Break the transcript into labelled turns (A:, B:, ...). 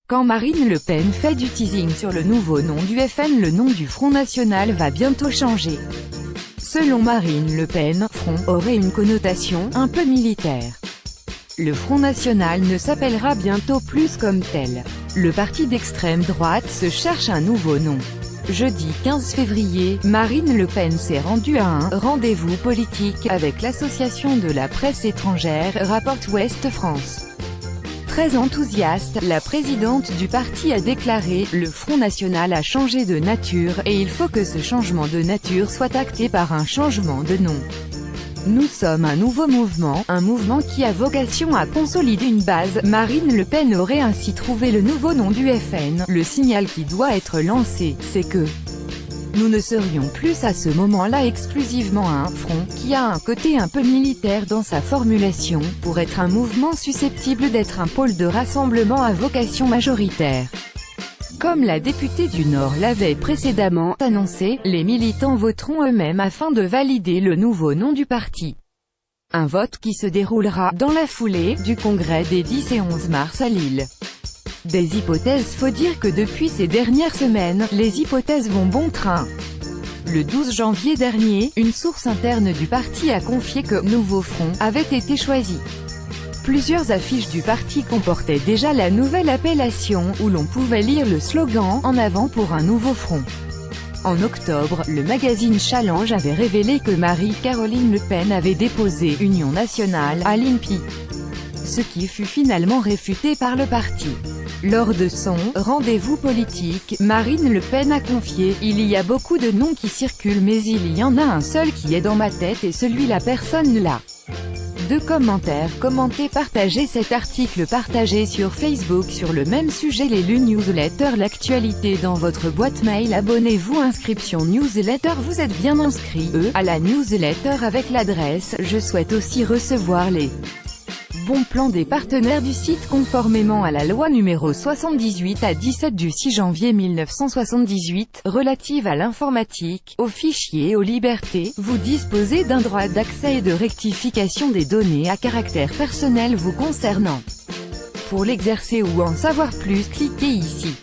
A: Quand Marine Le Pen fait du teasing sur le nouveau nom du FN, le nom du Front National va bientôt changer. Selon Marine Le Pen, Front aurait une connotation un peu militaire. Le Front National ne s'appellera bientôt plus comme tel. Le parti d'extrême droite se cherche un nouveau nom. Jeudi 15 février, Marine Le Pen s'est rendue à un rendez-vous politique avec l'Association de la presse étrangère, rapporte Ouest France. Très enthousiaste, la présidente du parti a déclaré « Le Front National a changé de nature, et il faut que ce changement de nature soit acté par un changement de nom. Nous sommes un nouveau mouvement, un mouvement qui a vocation à consolider une base. » Marine Le Pen aurait ainsi trouvé le nouveau nom du FN. Le signal qui doit être lancé, c'est que nous ne serions plus à ce moment-là exclusivement un front, qui a un côté un peu militaire dans sa formulation, pour être un mouvement susceptible d'être un pôle de rassemblement à vocation majoritaire. Comme la députée du Nord l'avait précédemment annoncé, les militants voteront eux-mêmes afin de valider le nouveau nom du parti. Un vote qui se déroulera dans la foulée du congrès des 10 et 11 mars à Lille. Des hypothèses. Faut dire que depuis ces dernières semaines, les hypothèses vont bon train. Le 12 janvier dernier, une source interne du parti a confié que « Nouveau Front » avait été choisi. Plusieurs affiches du parti comportaient déjà la nouvelle appellation, où l'on pouvait lire le slogan « En avant pour un nouveau front ». En octobre, le magazine Challenge avait révélé que Marie-Caroline Le Pen avait déposé « Union nationale » à l'INPI. Ce qui fut finalement réfuté par le parti. Lors de son rendez-vous politique, Marine Le Pen a confié « Il y a beaucoup de noms qui circulent mais il y en a un seul qui est dans ma tête et celui-là personne là ». Deux commentaires. Commentez, partagez cet article, partagez sur Facebook sur le même sujet les newsletters, l'actualité dans votre boîte mail, abonnez-vous, inscription newsletter. Vous êtes bien inscrit à la newsletter avec l'adresse. Je souhaite aussi recevoir les bons plans des partenaires du site conformément à la loi numéro 78/17 du 6 janvier 1978, relative à l'informatique, aux fichiers, aux libertés. Vous disposez d'un droit d'accès et de rectification des données à caractère personnel vous concernant. Pour l'exercer ou en savoir plus, cliquez ici.